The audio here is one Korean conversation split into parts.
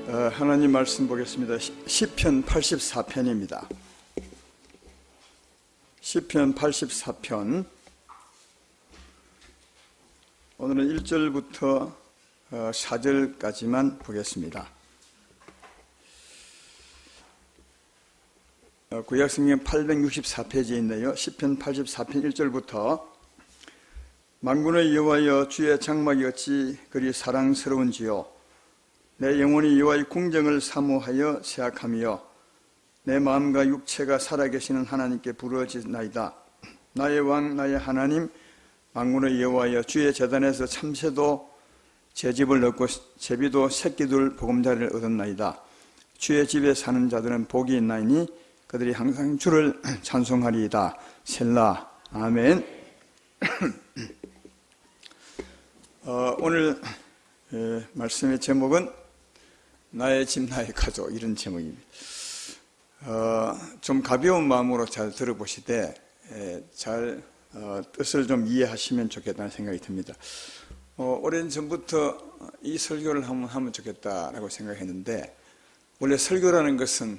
하나님 말씀 보겠습니다. 시편 84편입니다. 시편 84편. 오늘은 1절부터 4절까지만 보겠습니다. 구약성경 864페이지에 있네요. 시편 84편 1절부터 만군의 여호와여, 주의 장막이 어찌 그리 사랑스러운지요. 내 영혼이 여호와의 궁정을 사모하여 새악하며 내 마음과 육체가 살아계시는 하나님께 부르짖나이다. 나의 왕 나의 하나님 만군의 여호와여, 주의 제단에서 참새도 제집을 얻고 제비도 새끼들 보금자리를 얻었나이다. 주의 집에 사는 자들은 복이 있나이니 그들이 항상 주를 찬송하리이다. 셀라. 아멘. 오늘 말씀의 제목은 나의 집 나의 가족, 이런 제목입니다. 좀 가벼운 마음으로 잘 들어보시되 잘 뜻을 좀 이해하시면 좋겠다는 생각이 듭니다. 오랜 전부터 이 설교를 한번 하면 좋겠다라고 생각했는데, 원래 설교라는 것은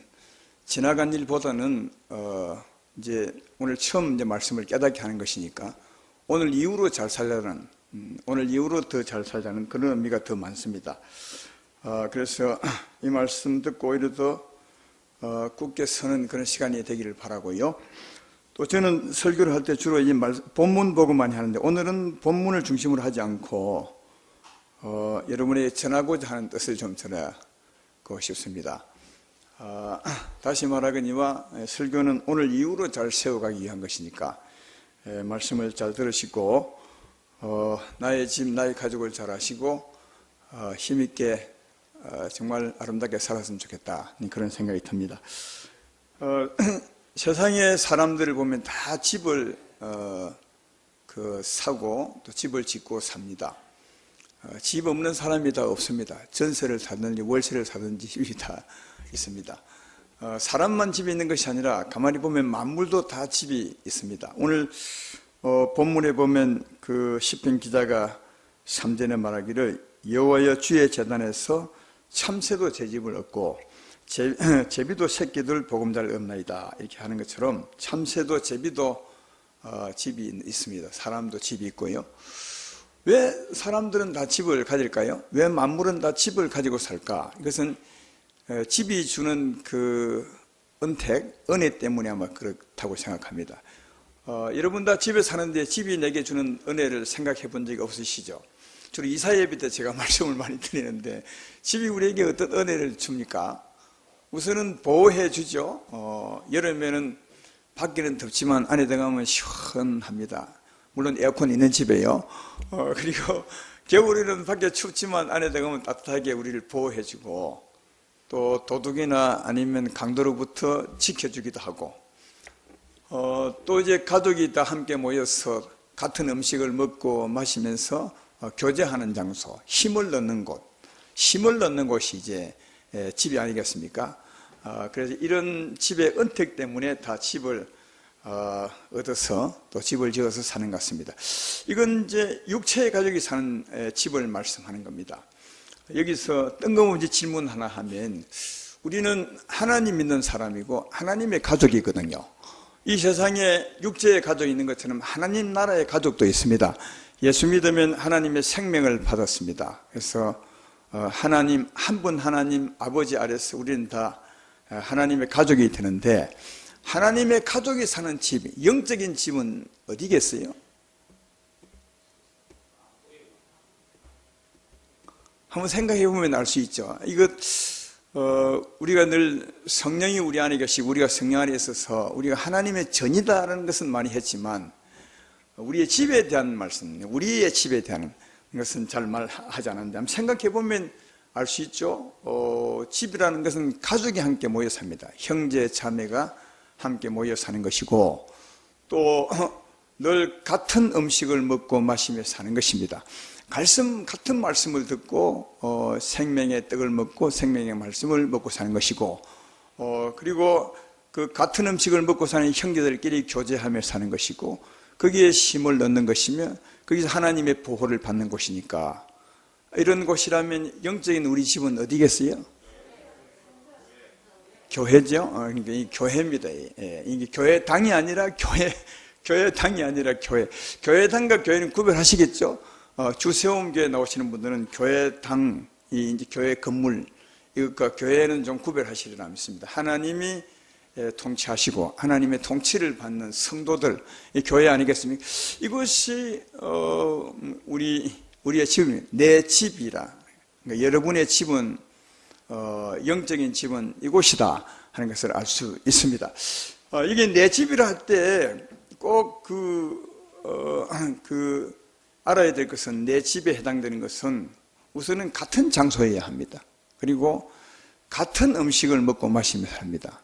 지나간 일보다는 이제 오늘 처음 이제 말씀을 깨닫게 하는 것이니까 오늘 이후로 잘 살자는, 오늘 이후로 더 잘 살자는 그런 의미가 더 많습니다. 그래서 이 말씀 듣고 오히려 더 굳게 서는 그런 시간이 되기를 바라고요. 또 저는 설교를 할 때 주로 이 본문 보고 많이 하는데, 오늘은 본문을 중심으로 하지 않고 여러분에게 전하고자 하는 뜻을 좀 전하고 싶습니다. 다시 말하거니와 설교는 오늘 이후로 잘 세워가기 위한 것이니까 말씀을 잘 들으시고 나의 집 나의 가족을 잘 아시고 힘있게 정말 아름답게 살았으면 좋겠다, 그런 생각이 듭니다. 세상의 사람들을 보면 다 집을 사고 또 집을 짓고 삽니다. 집 없는 사람이 다 없습니다. 전세를 사든지 월세를 사든지 집이 다 있습니다. 사람만 집이 있는 것이 아니라 가만히 보면 만물도 다 집이 있습니다. 오늘 본문에 보면 그 시편 기자가 3절에 말하기를 여호와여, 주의 제단에서 참새도 제 집을 얻고 제비도 새끼들 보금자리를 얻나이다, 이렇게 하는 것처럼 참새도 제비도 집이 있습니다. 사람도 집이 있고요. 왜 사람들은 다 집을 가질까요? 왜 만물은 다 집을 가지고 살까? 이것은 집이 주는 그 은택, 은혜 때문에 아마 그렇다고 생각합니다. 여러분 다 집에 사는데 집이 내게 주는 은혜를 생각해 본 적이 없으시죠? 주로 이사예배 때 제가 말씀을 많이 드리는데, 집이 우리에게 어떤 은혜를 줍니까? 우선은 보호해 주죠. 여름에는 밖에는 덥지만 안에 들어가면 시원합니다. 물론 에어컨 있는 집에요. 그리고 겨울에는 밖에 춥지만 안에 들어가면 따뜻하게 우리를 보호해 주고, 또 도둑이나 아니면 강도로부터 지켜주기도 하고, 또 이제 가족이 다 함께 모여서 같은 음식을 먹고 마시면서 교제하는 장소, 힘을 넣는 곳, 힘을 넣는 곳이 이제 집이 아니겠습니까? 그래서 이런 집의 은택 때문에 다 집을 얻어서 또 집을 지어서 사는 것 같습니다. 이건 이제 육체의 가족이 사는 집을 말씀하는 겁니다. 여기서 뜬금없이 질문 하나 하면, 우리는 하나님 믿는 사람이고 하나님의 가족이거든요. 이 세상에 육체의 가족이 있는 것처럼 하나님 나라의 가족도 있습니다. 예수 믿으면 하나님의 생명을 받았습니다. 그래서 하나님, 한 분 하나님 아버지 아래서 우리는 다 하나님의 가족이 되는데, 하나님의 가족이 사는 집, 영적인 집은 어디겠어요? 한번 생각해 보면 알 수 있죠. 우리가 늘 성령이 우리 안에 계시고 우리가 성령 안에 있어서 우리가 하나님의 전이다라는 것은 많이 했지만, 우리의 집에 대한 말씀, 우리의 집에 대한 것은 잘 말하지 않았는데, 한번 생각해 보면 알 수 있죠. 집이라는 것은 가족이 함께 모여 삽니다. 형제 자매가 함께 모여 사는 것이고, 또 늘 같은 음식을 먹고 마시며 사는 것입니다. 같은 말씀을 듣고 생명의 떡을 먹고 생명의 말씀을 먹고 사는 것이고, 그리고 그 같은 음식을 먹고 사는 형제들끼리 교제하며 사는 것이고, 거기에 힘을 넣는 것이며 거기서 하나님의 보호를 받는 곳이니까, 이런 곳이라면 영적인 우리 집은 어디겠어요? 교회죠. 그러니까 이 교회입니다. 이게 교회당이 아니라 교회당이 아니라 교회. 교회당과 교회는 구별하시겠죠? 주세움교회 나오시는 분들은 교회당이 이제 교회 건물, 이것과 교회는 좀 구별하시리라 믿습니다. 하나님이 통치하시고 하나님의 통치를 받는 성도들, 이 교회 아니겠습니까? 이것이 우리의 집입니다. 내 집이라. 그러니까 여러분의 집은 영적인 집은 이곳이다 하는 것을 알 수 있습니다. 이게 내 집이라 할 때 꼭 알아야 될 것은, 내 집에 해당되는 것은 우선은 같은 장소여야 합니다. 그리고 같은 음식을 먹고 마시며 삽니다.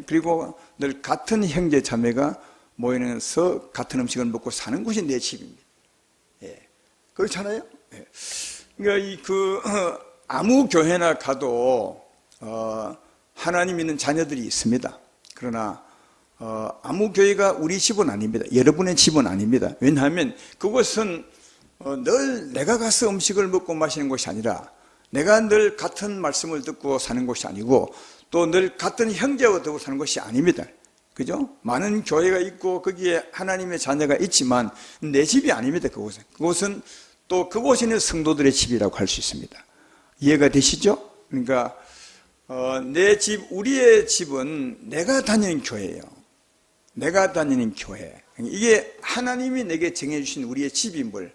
그리고 늘 같은 형제 자매가 모이면서 같은 음식을 먹고 사는 곳이 내 집입니다. 그렇잖아요? 그러니까 아무 교회나 가도 하나님 있는 자녀들이 있습니다. 그러나 아무 교회가 우리 집은 아닙니다. 여러분의 집은 아닙니다. 왜냐하면 그곳은 늘 내가 가서 음식을 먹고 마시는 곳이 아니라, 내가 늘 같은 말씀을 듣고 사는 곳이 아니고, 또 늘 같은 형제와 더불어 사는 것이 아닙니다. 그죠? 많은 교회가 있고 거기에 하나님의 자녀가 있지만 내 집이 아닙니다. 그곳은 또 그곳에 있는 성도들의 집이라고 할 수 있습니다. 이해가 되시죠? 그러니까 내 집, 우리의 집은 내가 다니는 교회예요. 내가 다니는 교회. 이게 하나님이 내게 정해주신 우리의 집임을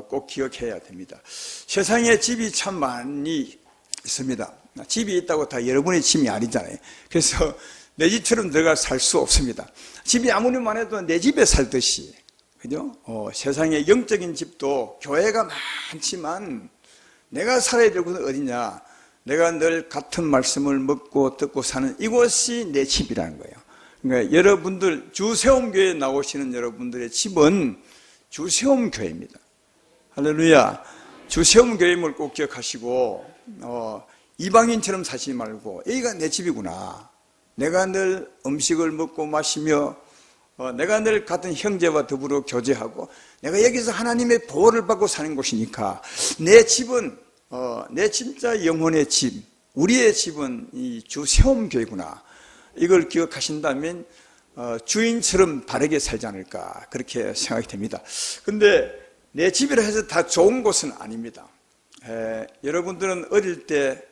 꼭 기억해야 됩니다. 세상에 집이 참 많이 있습니다. 집이 있다고 다 여러분의 집이 아니잖아요. 그래서 내 집처럼 들어가 살 수 없습니다. 집이 아무리 많아도 내 집에 살듯이, 그죠? 세상에 영적인 집도 교회가 많지만 내가 살아야 될 곳은 어디냐? 내가 늘 같은 말씀을 먹고 듣고 사는 이곳이 내 집이라는 거예요. 그러니까 여러분들, 주세움교회에 나오시는 여러분들의 집은 주세움교회입니다. 할렐루야. 주세움교회임을 꼭 기억하시고, 이방인처럼 사시지 말고, 여기가 내 집이구나. 내가 늘 음식을 먹고 마시며, 내가 늘 같은 형제와 더불어 교제하고, 내가 여기서 하나님의 보호를 받고 사는 곳이니까, 내 집은, 내 진짜 영혼의 집, 우리의 집은 이 주세움교회구나. 이걸 기억하신다면 주인처럼 바르게 살지 않을까, 그렇게 생각이 됩니다. 근데 내 집이라 해서 다 좋은 곳은 아닙니다. 여러분들은 어릴 때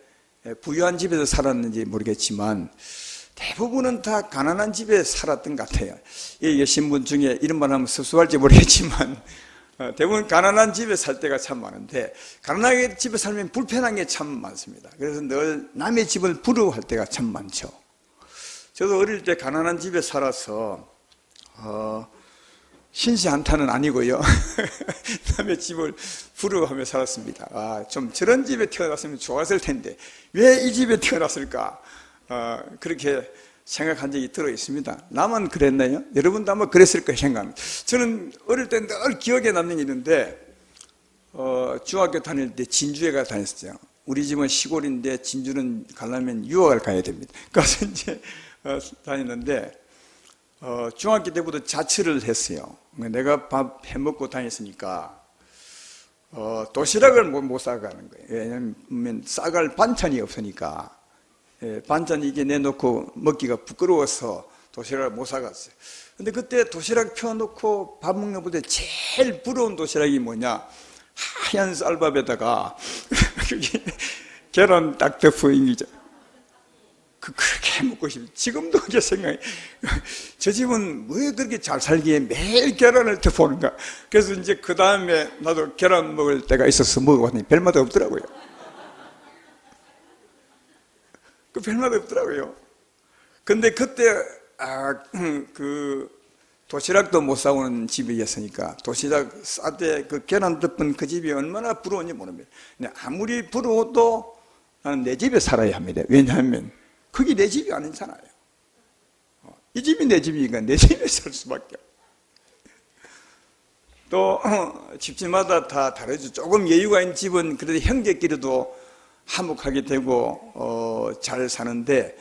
부유한 집에서 살았는지 모르겠지만 대부분은 다 가난한 집에 살았던 것 같아요. 계신 분 중에 이런 말 하면 섭섭할지 모르겠지만 대부분 가난한 집에 살 때가 참 많은데, 가난하게 집에 살면 불편한 게 참 많습니다. 그래서 늘 남의 집을 부러워할 때가 참 많죠. 저도 어릴 때 가난한 집에 살아서 신세 한탄은 아니고요. 남의 집을 부러워하며 살았습니다. 좀 저런 집에 태어났으면 좋았을 텐데 왜 이 집에 태어났을까? 그렇게 생각한 적이 들어 있습니다. 나만 그랬나요? 여러분도 아마 그랬을 거라 생각합니다. 저는 어릴 때 늘 기억에 남는 게 있는데, 중학교 다닐 때 진주에 가 다녔어요. 우리 집은 시골인데 진주는 가려면 유학을 가야 됩니다. 그래서 이제 다녔는데, 중학교 때부터 자취를 했어요. 내가 밥 해먹고 다녔으니까 도시락을 못 싸가는 거예요. 왜냐하면 싸갈 반찬이 없으니까. 반찬 이게 내놓고 먹기가 부끄러워서 도시락을 못 사갔어요. 근데 그때 도시락 펴놓고 밥 먹는 분들 제일 부러운 도시락이 뭐냐? 하얀 쌀밥에다가 계란 딱 덮어입니다. 그렇게 먹고 싶어요. 지금도 그게 생각이. 저 집은 왜 그렇게 잘 살기에 매일 계란을 덮어오는가. 그래서 이제 그 다음에 나도 계란 먹을 때가 있어서 먹어봤더니 별맛 없더라고요. 별맛 없더라고요. 근데 그때 도시락도 못 사오는 집이었으니까 도시락 싸대 그 계란 덮은 그 집이 얼마나 부러운지 모릅니다. 근데 아무리 부러워도 나는 내 집에 살아야 합니다. 왜냐하면 그게 내 집이 아니잖아요. 이 집이 내 집이니까 내 집에 살 수밖에 없어요. 또 집집마다 다 다르죠. 조금 여유가 있는 집은 그래도 형제끼리도 화목하게 되고 잘 사는데,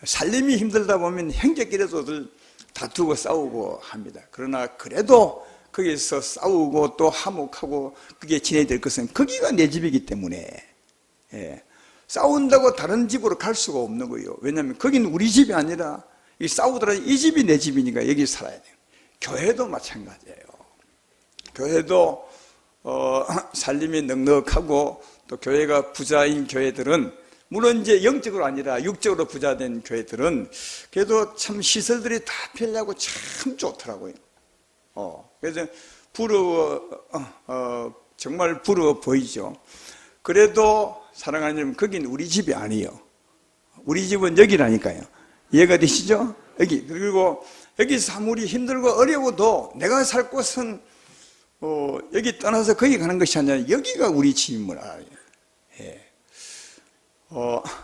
살림이 힘들다 보면 형제끼리도 늘 다투고 싸우고 합니다. 그러나 그래도 거기서 싸우고 또 화목하고 그게 지내야 될 것은 거기가 내 집이기 때문에 싸운다고 다른 집으로 갈 수가 없는 거예요. 왜냐하면 거긴 우리 집이 아니라 이 싸우더라도 이 집이 내 집이니까 여기 살아야 돼요. 교회도 마찬가지예요. 교회도 살림이 넉넉하고 또 교회가 부자인 교회들은 물론 이제 영적으로 아니라 육적으로 부자된 교회들은 그래도 참 시설들이 다 편리하고 참 좋더라고요. 그래서 정말 부러워 보이죠. 그래도 사랑하는 여러분, 거긴 우리 집이 아니에요. 우리 집은 여기라니까요. 이해가 되시죠? 여기. 그리고 여기서 아무리 힘들고 어려워도 내가 살 곳은 여기 떠나서 거기 가는 것이 아니라 여기가 우리 집임을 알아요. 예.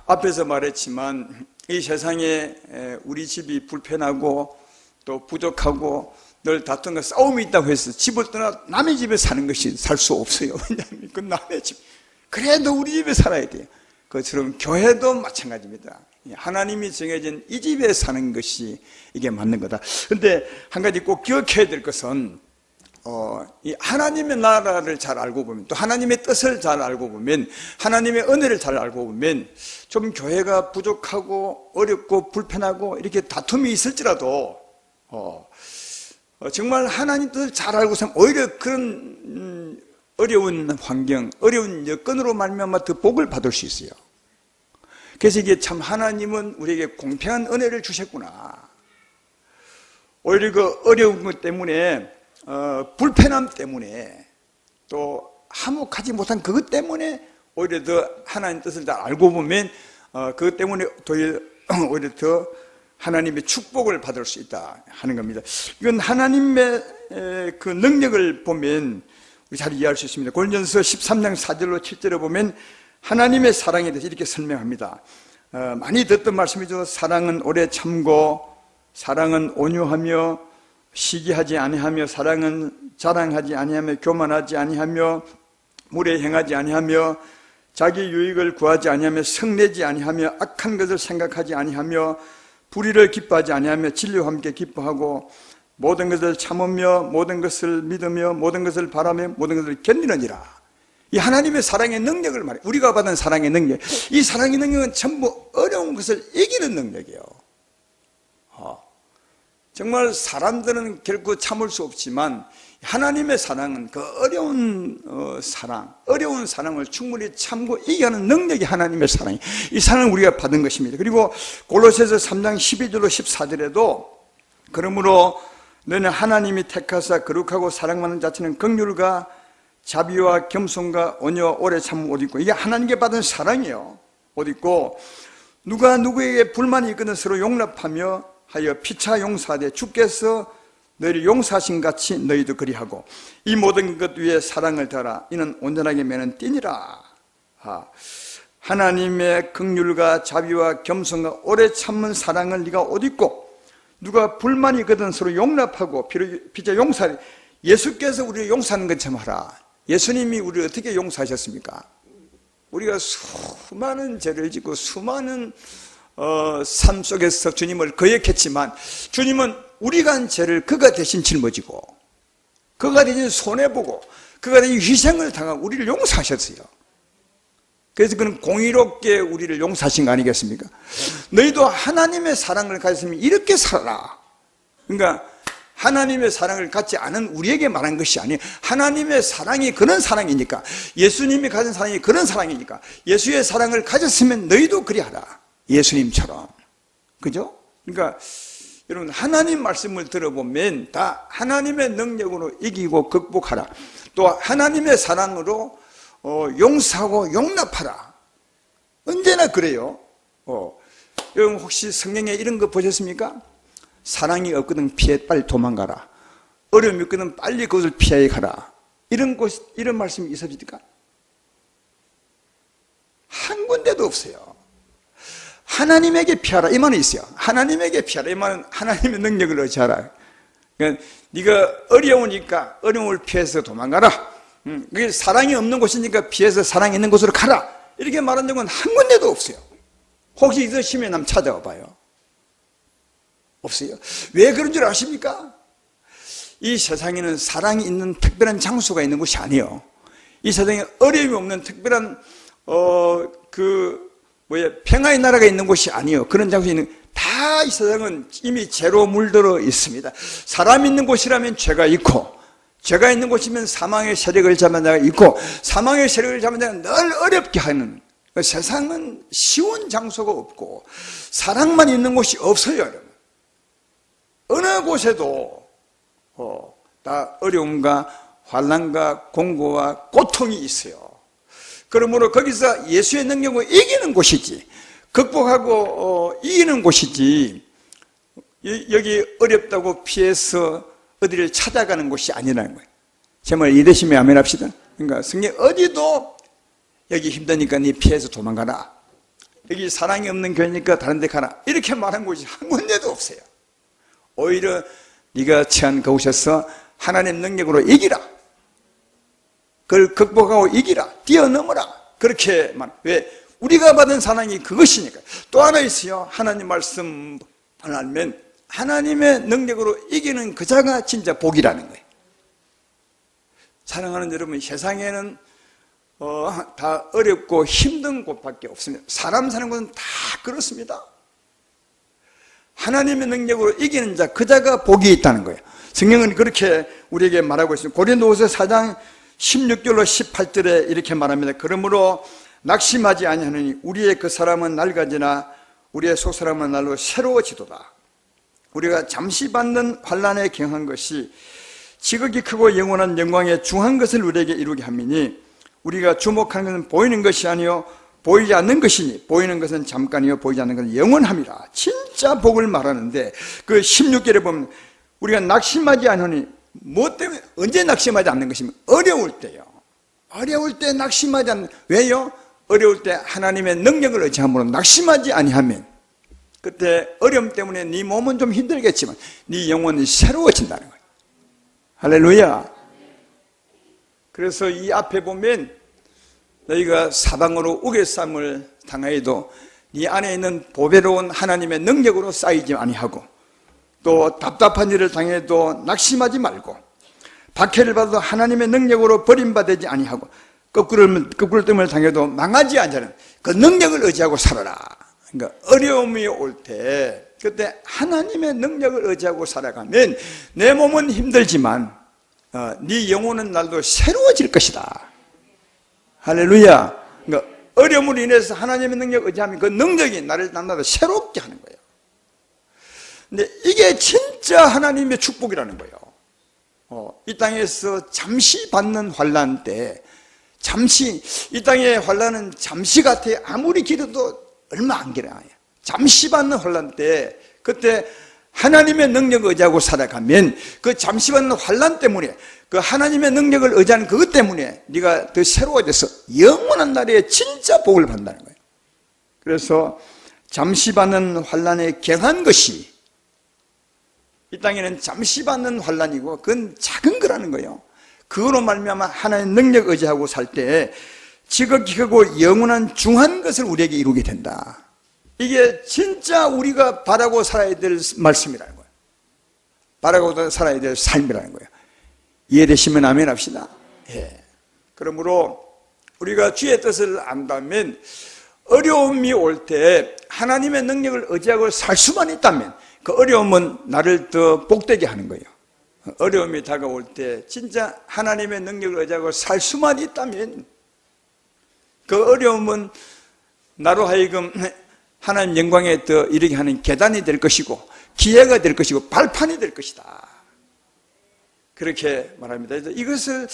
앞에서 말했지만 이 세상에 우리 집이 불편하고 또 부족하고 늘 다툼과 싸움이 있다고 해서 집을 떠나 남의 집에 사는 것이 살 수 없어요. 왜냐하면 그 남의 집. 그래도 우리 집에 살아야 돼요. 그것처럼 교회도 마찬가지입니다. 하나님이 정해진 이 집에 사는 것이 이게 맞는 거다. 그런데 한 가지 꼭 기억해야 될 것은 이 하나님의 나라를 잘 알고 보면, 또 하나님의 뜻을 잘 알고 보면, 하나님의 은혜를 잘 알고 보면 좀 교회가 부족하고 어렵고 불편하고 이렇게 다툼이 있을지라도 정말 하나님 뜻을 잘 알고 있으면 오히려 그런 어려운 환경, 어려운 여건으로 말미암아 더 복을 받을 수 있어요. 그래서 이게 참 하나님은 우리에게 공평한 은혜를 주셨구나. 오히려 그 어려운 것 때문에 불편함 때문에 또 화목하지 못한 그것 때문에 오히려 더 하나님 뜻을 잘 알고 보면 그것 때문에 오히려 더 하나님의 축복을 받을 수 있다 하는 겁니다. 이건 하나님의 그 능력을 보면 우리 잘 이해할 수 있습니다. 고린도전서 13장 4절로 7절에 보면 하나님의 사랑에 대해서 이렇게 설명합니다. 많이 듣던 말씀이죠. 사랑은 오래 참고, 사랑은 온유하며, 시기하지 아니하며, 사랑은 자랑하지 아니하며, 교만하지 아니하며, 물에 행하지 아니하며, 자기 유익을 구하지 아니하며, 성내지 아니하며, 악한 것을 생각하지 아니하며, 불의를 기뻐하지 아니하며, 진리와 함께 기뻐하고, 모든 것을 참으며, 모든 것을 믿으며, 모든 것을 바라며, 모든 것을 견디느니라. 이 하나님의 사랑의 능력을 말해요. 우리가 받은 사랑의 능력. 이 사랑의 능력은 전부 어려운 것을 이기는 능력이에요. 정말 사람들은 결코 참을 수 없지만 하나님의 사랑은 그 어려운 어려운 사랑을 충분히 참고 이겨하는 능력이 하나님의 사랑이에요. 이 사랑을 우리가 받은 것입니다. 그리고 골로새서 3장 12절로 14절에도 그러므로 너는 하나님이 택하사 거룩하고 사랑받는 자체는 긍휼과 자비와 겸손과 온유와 오래 참음 옷 입고, 이게 하나님께 받은 사랑이에요. 옷 입고 누가 누구에게 불만이 있거든 서로 용납하며 하여 피차 용서하되 주께서 너희를 용서하신 같이 너희도 그리하고 이 모든 것 위에 사랑을 더하라. 이는 온전하게 매는 띠니라. 하나님의 긍휼과 자비와 겸손과 오래 참는 사랑을 네가 옷 입고 누가 불만이 있거든 서로 용납하고 피차 용서하되, 예수께서 우리를 용서하는 것처럼 하라. 예수님이 우리를 어떻게 용서하셨습니까? 우리가 수많은 죄를 짓고 수많은 삶 속에서 주님을 거역했지만 주님은 우리가 한 죄를 그가 대신 짊어지고 그가 대신 손해보고 그가 대신 희생을 당하고 우리를 용서하셨어요. 그래서 그는 공의롭게 우리를 용서하신 거 아니겠습니까? 너희도 하나님의 사랑을 가졌으면 이렇게 살아라. 그러니까 하나님의 사랑을 갖지 않은 우리에게 말한 것이 아니에요. 하나님의 사랑이 그런 사랑이니까, 예수님이 가진 사랑이 그런 사랑이니까 예수의 사랑을 가졌으면 너희도 그리하라. 예수님처럼. 그죠? 그러니까 여러분, 하나님 말씀을 들어보면 다 하나님의 능력으로 이기고 극복하라. 또 하나님의 사랑으로 용서하고 용납하라. 언제나 그래요. 여러분 혹시 성경에 이런 거 보셨습니까? 사랑이 없거든 빨리 도망가라. 어려움이 있거든 빨리 그것을 피하여 가라. 이런 말씀이 있습니까? 한 군데도 없어요. 하나님에게 피하라 이 말은 있어요. 하나님에게 피하라 이 말은 하나님의 능력을 의지하라. 그러니까 네가 어려우니까 어려움을 피해서 도망가라. 그게 사랑이 없는 곳이니까 피해서 사랑이 있는 곳으로 가라. 이렇게 말한 적은 한 군데도 없어요. 혹시 있으시면 한번 찾아와 봐요. 없어요. 왜 그런 줄 아십니까? 이 세상에는 사랑이 있는 특별한 장소가 있는 곳이 아니에요. 이 세상에 어려움이 없는 특별한 왜 평화의 나라가 있는 곳이 아니요. 그런 장소에 있는 다 이 세상은 이미 죄로 물들어 있습니다. 사람 있는 곳이라면 죄가 있고, 죄가 있는 곳이면 사망의 세력을 잡은 자가 있고, 사망의 세력을 잡은 자가 늘 어렵게 하는, 세상은 쉬운 장소가 없고 사랑만 있는 곳이 없어요, 여러분. 어느 곳에도 다 어려움과 환난과 공고와 고통이 있어요. 그러므로 거기서 예수의 능력을 이기는 곳이지, 극복하고 이기는 곳이지, 여기 어렵다고 피해서 어디를 찾아가는 곳이 아니라는 거예요. 제 말 이해되시면 아멘 합시다. 그러니까 성경 어디도 여기 힘드니까 네 피해서 도망가라, 여기 사랑이 없는 교회니까 다른 데 가라, 이렇게 말한 곳이 한 군데도 없어요. 오히려 네가 처한 그곳에서 하나님 능력으로 이기라, 그걸 극복하고 이기라, 뛰어넘어라, 그렇게 말. 왜? 우리가 받은 사랑이 그것이니까. 또 하나 있어요. 하나님 말씀을 알면 하나님의 능력으로 이기는 그 자가 진짜 복이라는 거예요. 사랑하는 여러분, 세상에는 다 어렵고 힘든 곳밖에 없습니다. 사람 사는 곳은 다 그렇습니다. 하나님의 능력으로 이기는 자, 그 자가 복이 있다는 거예요. 성경은 그렇게 우리에게 말하고 있습니다. 고린도후서 4장 16절로 18절에 이렇게 말합니다. 그러므로 낙심하지 아니하느니 우리의 그 사람은 낡아지나 우리의 속사람은 날로 새로워지도다. 우리가 잠시 받는 환난에 경한 것이 지극히 크고 영원한 영광에 중한 것을 우리에게 이루게 함이니 우리가 주목하는 것은 보이는 것이 아니요 보이지 않는 것이니 보이는 것은 잠깐이요 보이지 않는 것은 영원함이라. 진짜 복을 말하는데 그 16절에 보면 우리가 낙심하지 않으니 뭐 때문에, 언제 낙심하지 않는 것이면 어려울 때요. 어려울 때 낙심하지 않는. 왜요? 어려울 때 하나님의 능력을 의지함으로 낙심하지 아니하면 그때 어려움 때문에 네 몸은 좀 힘들겠지만 네 영혼이 새로워진다는 거예요. 할렐루야. 그래서 이 앞에 보면 너희가 사방으로 우겨쌈을 당하여도 네 안에 있는 보배로운 하나님의 능력으로 쌓이지 아니하고, 또 답답한 일을 당해도 낙심하지 말고, 박해를 받아도 하나님의 능력으로 버림받지 아니하고, 거꾸로뜸을 당해도 망하지 않는 그 능력을 의지하고 살아라. 그러니까 어려움이 올 때 그때 하나님의 능력을 의지하고 살아가면 내 몸은 힘들지만 네 영혼은 날도 새로워질 것이다. 할렐루야. 그러니까 어려움으로 인해서 하나님의 능력을 의지하면 그 능력이 나를 날마다 새롭게 하는 거예요. 근데 이게 진짜 하나님의 축복이라는 거예요. 이 땅에서 잠시 받는 환난 때, 잠시, 이 땅의 환난은 잠시 같아. 아무리 길어도 얼마 안 길어요. 잠시 받는 환난 때, 그때 하나님의 능력을 의지하고 살아가면 그 잠시 받는 환난 때문에, 그 하나님의 능력을 의지하는 그것 때문에 네가 더 새로워져서 영원한 날에 진짜 복을 받는다는 거예요. 그래서 잠시 받는 환난에 경한 것이, 이 땅에는 잠시 받는 환난이고 그건 작은 거라는 거예요. 그거로 말미암아 하나님의 능력 의지하고 살 때 지극히 크고 영원한 중한 것을 우리에게 이루게 된다. 이게 진짜 우리가 바라고 살아야 될 말씀이라는 거예요. 바라고 살아야 될 삶이라는 거예요. 이해되시면 아멘 합시다. 예. 그러므로 우리가 주의 뜻을 안다면, 어려움이 올 때 하나님의 능력을 의지하고 살 수만 있다면 그 어려움은 나를 더 복되게 하는 거예요. 어려움이 다가올 때 진짜 하나님의 능력을 의지하고 살 수만 있다면 그 어려움은 나로 하여금 하나님 영광에 더 이르게 하는 계단이 될 것이고 기회가 될 것이고 발판이 될 것이다. 그렇게 말합니다. 이것을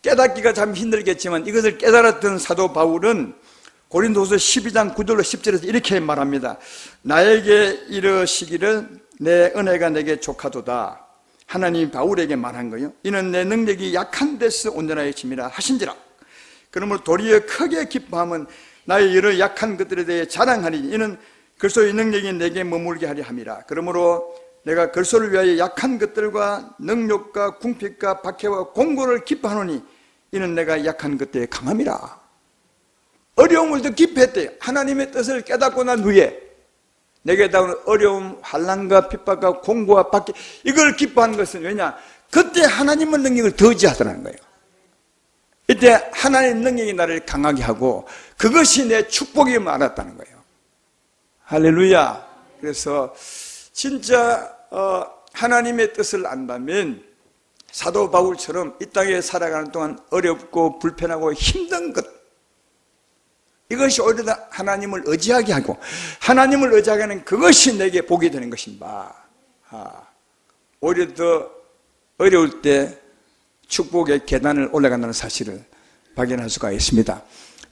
깨닫기가 참 힘들겠지만 이것을 깨달았던 사도 바울은 고린도후서 12장 9절로 10절에서 이렇게 말합니다. 나에게 이르시기를 내 은혜가 내게 족하도다. 하나님이 바울에게 말한 거예요. 이는 내 능력이 약한 데서 온전하여 짐이라 하신지라. 그러므로 도리어 크게 기뻐함은 나의 여러 약한 것들에 대해 자랑하리니 이는 그리스도의 능력이 내게 머물게 하려 함이라. 그러므로 내가 그리스도를 위하여 약한 것들과 능력과 궁핍과 박해와 공고를 기뻐하노니 이는 내가 약한 것들에 강함이라. 어려움을 더 기뻐했대요. 하나님의 뜻을 깨닫고 난 후에 내게 닿은 어려움, 환난과 핍박과 공고와 박해, 이걸 기뻐하는 것은 왜냐? 그때 하나님의 능력을 더 의지하더라는 거예요. 이때 하나님의 능력이 나를 강하게 하고 그것이 내 축복임을 알았다는 거예요. 할렐루야. 그래서 진짜 하나님의 뜻을 안다면 사도 바울처럼 이 땅에 살아가는 동안 어렵고 불편하고 힘든 것, 이것이 오히려 하나님을 의지하게 하고 하나님을 의지하게 하는 그것이 내게 복이 되는 것인가. 오히려 더 어려울 때 축복의 계단을 올라간다는 사실을 발견할 수가 있습니다.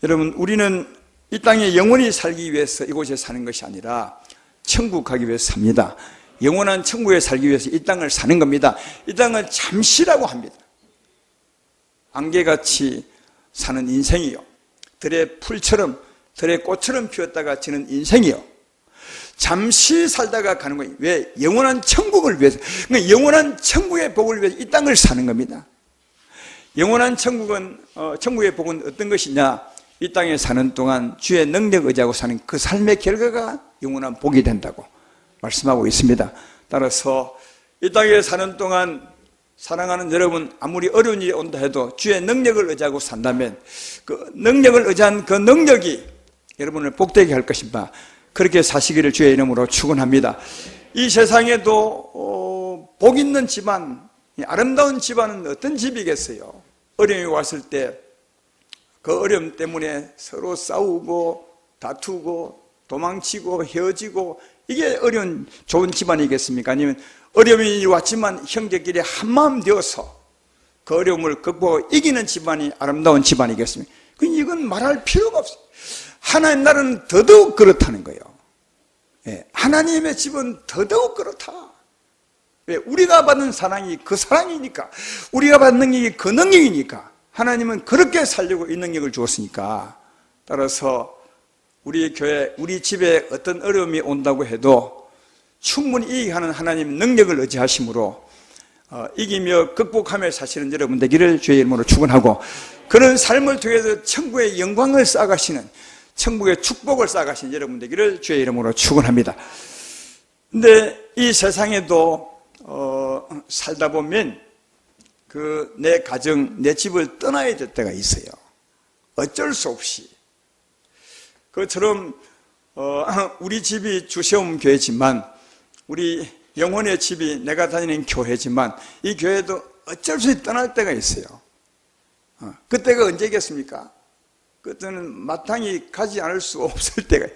여러분, 우리는 이 땅에 영원히 살기 위해서 이곳에 사는 것이 아니라 천국 가기 위해서 삽니다. 영원한 천국에 살기 위해서 이 땅을 사는 겁니다. 이 땅을 잠시라고 합니다. 안개같이 사는 인생이요, 들의 풀처럼 들의 꽃처럼 피었다가 지는 인생이요, 잠시 살다가 가는 거예요. 왜? 영원한 천국을 위해서. 그러니까 영원한 천국의 복을 위해서 이 땅을 사는 겁니다. 영원한 천국은 천국의 복은 어떤 것이냐? 이 땅에 사는 동안 주의 능력 의지하고 사는 그 삶의 결과가 영원한 복이 된다고 말씀하고 있습니다. 따라서 이 땅에 사는 동안 사랑하는 여러분, 아무리 어려운 일이 온다 해도 주의 능력을 의지하고 산다면 그 능력을 의지한 그 능력이 여러분을 복되게 할 것입니다. 그렇게 사시기를 주의 이름으로 축원합니다. 이 세상에도 복 있는 집안, 아름다운 집안은 어떤 집이겠어요? 어려움이 왔을 때 그 어려움 때문에 서로 싸우고 다투고 도망치고 헤어지고, 이게 어려운 좋은 집안이겠습니까? 아니면 어려움이 왔지만 형제끼리 한마음 되어서 그 어려움을 극복하고 이기는 집안이 아름다운 집안이겠습니까? 이건 말할 필요가 없어요. 하나님 나라는 더더욱 그렇다는 거예요. 하나님의 집은 더더욱 그렇다. 왜? 우리가 받는 사랑이 그 사랑이니까, 우리가 받는 능력이 그 능력이니까. 하나님은 그렇게 살려고 이 능력을 주었으니까. 따라서 우리 교회, 우리 집에 어떤 어려움이 온다고 해도 충분히 이기게 하는 하나님의 능력을 의지하심으로 이기며 극복하며 사시는 여러분 되기를 주의 이름으로 축원하고, 그런 삶을 통해서 천국의 영광을 쌓아가시는, 천국의 축복을 쌓아가시는 여러분 되기를 주의 이름으로 축원합니다. 근데 이 세상에도 살다 보면 내 가정, 내 집을 떠나야 될 때가 있어요. 어쩔 수 없이. 그처럼 우리 집이 주시험 교회지만, 우리 영혼의 집이 내가 다니는 교회지만, 이 교회도 어쩔 수 없이 떠날 때가 있어요. 그때가 언제겠습니까? 그때는 마땅히 가지 않을 수 없을 때가,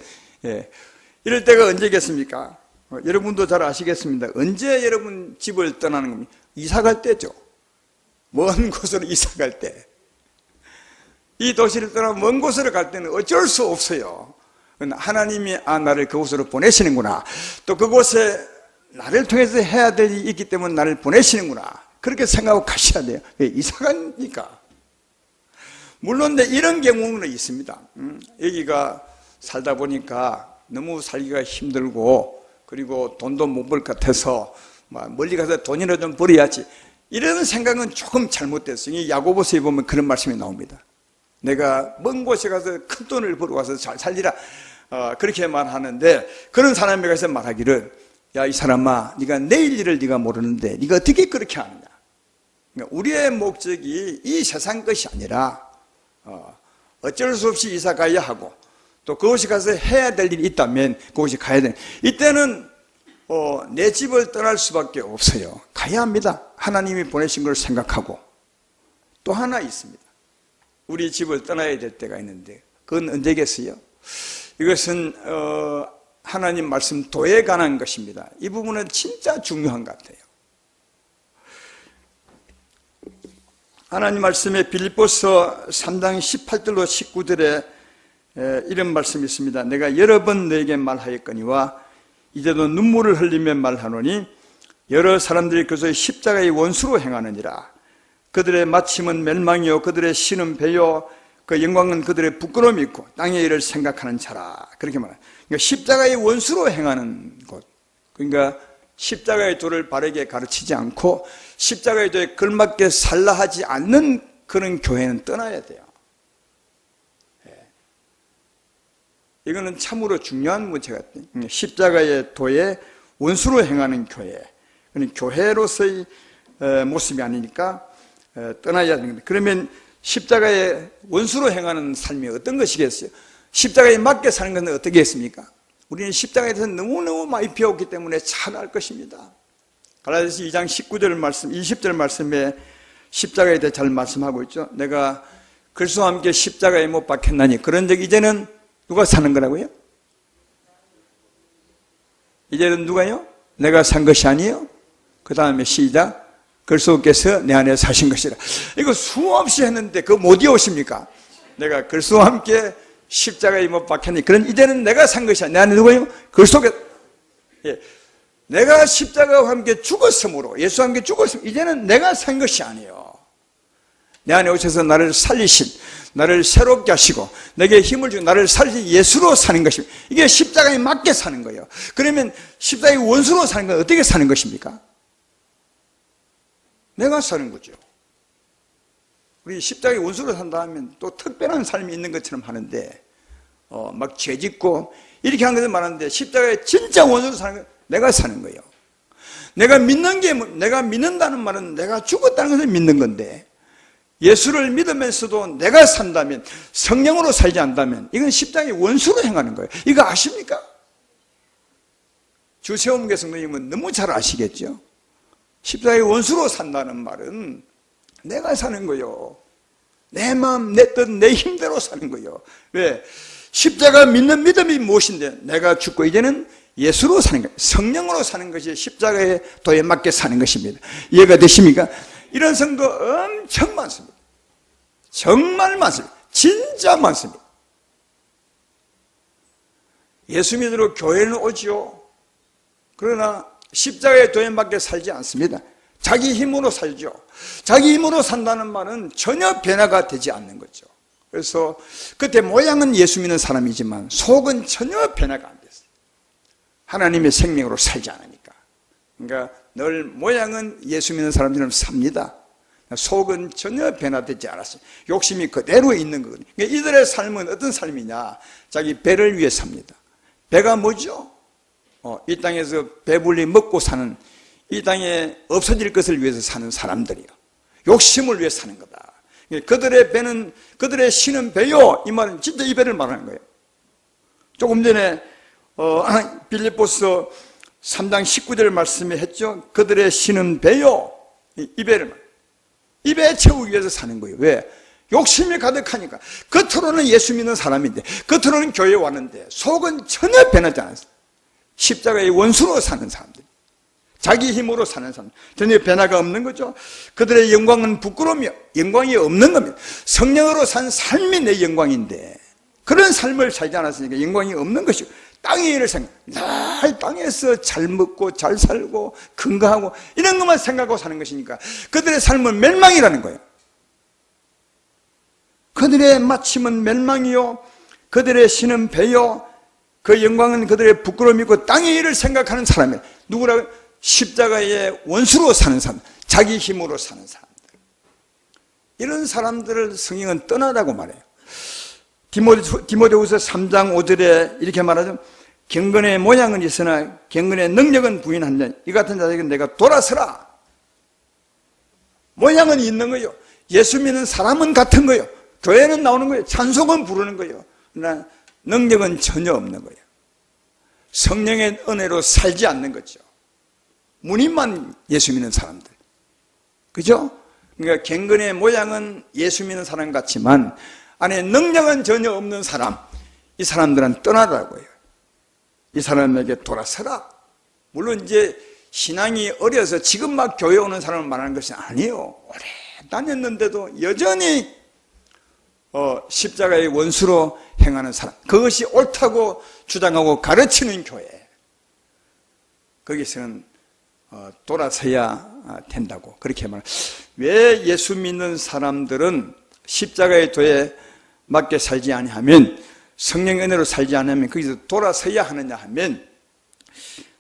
이럴 때가 언제겠습니까? 여러분도 잘 아시겠습니다. 언제 여러분 집을 떠나는 겁니까? 이사 갈 때죠. 먼 곳으로 이사 갈 때. 이 도시를 떠나 먼 곳으로 갈 때는 어쩔 수 없어요. 하나님이 나를 그곳으로 보내시는구나, 또 그곳에 나를 통해서 해야 될 일이 있기 때문에 나를 보내시는구나, 그렇게 생각하고 가셔야 돼요. 왜? 이사 가니까. 물론 이런 경우는 있습니다. 여기가 살다 보니까 너무 살기가 힘들고, 그리고 돈도 못 벌 것 같아서 멀리 가서 돈이라도 좀 벌어야지, 이런 생각은 조금 잘못됐어요. 이 야고보서에 보면 그런 말씀이 나옵니다. 내가 먼 곳에 가서 큰 돈을 벌어 와서 잘 살리라, 그렇게 말하는데, 그런 사람에 가서 말하기를, 야, 이 사람아, 네가 내일 일을 네가 모르는데 네가 어떻게 그렇게 하느냐. 그러니까 우리의 목적이 이 세상 것이 아니라 어쩔 수 없이 이사 가야 하고, 또 그곳에 가서 해야 될 일이 있다면 그곳에 가야 돼. 이때는 내 집을 떠날 수밖에 없어요. 가야 합니다. 하나님이 보내신 걸 생각하고. 또 하나 있습니다. 우리 집을 떠나야 될 때가 있는데, 그건 언제겠어요? 이것은 하나님 말씀 도에 관한 것입니다. 이 부분은 진짜 중요한 것 같아요. 하나님 말씀에 빌립보서 3장 18절로 19절에 이런 말씀이 있습니다. 내가 여러 번 너에게 말하였거니와 이제도 눈물을 흘리며 말하노니 여러 사람들이 그것을 십자가의 원수로 행하느니라. 그들의 마침은 멸망이요 그들의 신은 배요 그 영광은 그들의 부끄러움이 있고 땅의 일을 생각하는 자라. 그렇게 말합니다. 그러니까 십자가의 원수로 행하는 곳, 그러니까 십자가의 도를 바르게 가르치지 않고 십자가의 도에 걸맞게 살라 하지 않는 그런 교회는 떠나야 돼요. 이거는 참으로 중요한 문제 같아요. 십자가의 도에 원수로 행하는 교회, 교회로서의 모습이 아니니까 떠나야 되는 겁니다. 그러면 십자가의 원수로 행하는 삶이 어떤 것이겠어요? 십자가에 맞게 사는 것은 어떻게 했습니까? 우리는 십자가에 대해서 너무너무 많이 배웠기 때문에 잘 알 것입니다. 갈라디아서 2장 19절 말씀, 20절 말씀에 십자가에 대해 잘 말씀하고 있죠. 내가 그리스도와 함께 십자가에 못 박혔나니 그런즉 이제는 누가 사는 거라고요? 이제는 누가요? 내가 산 것이 아니에요. 그 다음에 시작. 그리스도께서 내 안에 사신 것이라. 이거 수없이 했는데 그거 못 이어오십니까? 내가 그리스도와 함께 십자가에 못 박혔니. 그런 이제는 내가 산 것이 아니야. 내 안에 누구예요? 그리스도께서. 예. 내가 십자가와 함께 죽었으므로, 예수와 함께 죽었으므로 이제는 내가 산 것이 아니에요. 내 안에 오셔서 나를 살리신, 나를 새롭게 하시고 내게 힘을 주고 나를 살리신 예수로 사는 것입니다. 이게 십자가에 맞게 사는 거예요. 그러면 십자가의 원수로 사는 건 어떻게 사는 것입니까? 내가 사는 거죠. 우리 십자가의 원수로 산다 하면 또 특별한 삶이 있는 것처럼 하는데 막 죄짓고 이렇게 하는 것을 말하는데 십자가의 진짜 원수로 사는 건 내가 사는 거예요. 내가 믿는다는 말은 내가 죽었다는 것을 믿는 건데 예수를 믿으면서도 내가 산다면 성령으로 살지 않다면 이건 십자가의 원수로 행하는 거예요. 이거 아십니까? 주세움교 성도님은 너무 잘 아시겠죠? 십자가의 원수로 산다는 말은 내가 사는 거예요. 내 마음, 내 뜻, 내 힘대로 사는 거예요. 왜? 십자가 믿는 믿음이 무엇인데 내가 죽고 이제는 예수로 사는 거예요. 성령으로 사는 것이 십자가의 도에 맞게 사는 것입니다. 이해가 되십니까? 이런 성도 엄청 많습니다. 정말 많습니다. 진짜 많습니다. 예수 믿으러 교회는 오지요. 그러나 십자가의 도에 맞게 살지 않습니다. 자기 힘으로 살죠. 자기 힘으로 산다는 말은 전혀 변화가 되지 않는 거죠. 그래서 그때 모양은 예수 믿는 사람이지만 속은 전혀 변화가 안 됐어요. 하나님의 생명으로 살지 않으니까. 그러니까 늘 모양은 예수 믿는 사람처럼 삽니다. 속은 전혀 변화되지 않았어요. 욕심이 그대로 있는 거거든요. 그러니까 이들의 삶은 어떤 삶이냐? 자기 배를 위해 삽니다. 배가 뭐죠? 이 땅에서 배불리 먹고 사는, 이 땅에 없어질 것을 위해서 사는 사람들이요. 욕심을 위해 사는 거다. 그들의 배는, 그들의 신은 배요. 이 말은 진짜 이 배를 말하는 거예요. 조금 전에 빌립보서 3장 19절 말씀에 했죠. 그들의 신은 배요. 이 배를 말해요. 이 배 채우기 위해서 사는 거예요. 왜? 욕심이 가득하니까. 겉으로는 예수 믿는 사람인데, 겉으로는 교회에 왔는데 속은 전혀 변하지 않았어요. 십자가의 원수로 사는 사람들, 자기 힘으로 사는 사람, 전혀 변화가 없는 거죠. 그들의 영광은 부끄러움이요, 영광이 없는 겁니다. 성령으로 산 삶이 내 영광인데 그런 삶을 살지 않았으니까 영광이 없는 것이고, 땅의 일을 날 땅에서 잘 먹고 잘 살고 건강하고 이런 것만 생각하고 사는 것이니까 그들의 삶은 멸망이라는 거예요. 그들의 마침은 멸망이요, 그들의 신은 배요, 그 영광은 그들의 부끄러움이고 땅의 일을 생각하는 사람이에요. 누구라고? 십자가의 원수로 사는 사람, 자기 힘으로 사는 사람들. 이런 사람들을 성경은 떠나라고 말해요. 디모데후서 3장 5절에 이렇게 말하죠. 경건의 모양은 있으나 경건의 능력은 부인한다. 이 같은 자에게 내가 돌아서라. 모양은 있는 거예요. 예수 믿는 사람은 같은 거예요. 교회는 나오는 거예요. 찬송은 부르는 거예요. 그러나 능력은 전혀 없는 거예요. 성령의 은혜로 살지 않는 거죠. 무늬만 예수 믿는 사람들. 그죠? 그러니까 경건의 모양은 예수 믿는 사람 같지만 안에 능력은 전혀 없는 사람, 이 사람들은 떠나라고 해요. 이 사람에게 돌아서라. 물론 이제 신앙이 어려서 지금 막 교회 오는 사람을 말하는 것이 아니에요. 오래 다녔는데도 여전히 십자가의 원수로 행하는 사람, 그것이 옳다고 주장하고 가르치는 교회, 거기서는 돌아서야 된다고 그렇게 말해요. 왜 예수 믿는 사람들은 십자가의 도에 맞게 살지 아니하면, 성령의 은혜로 살지 않으면 거기서 돌아서야 하느냐 하면,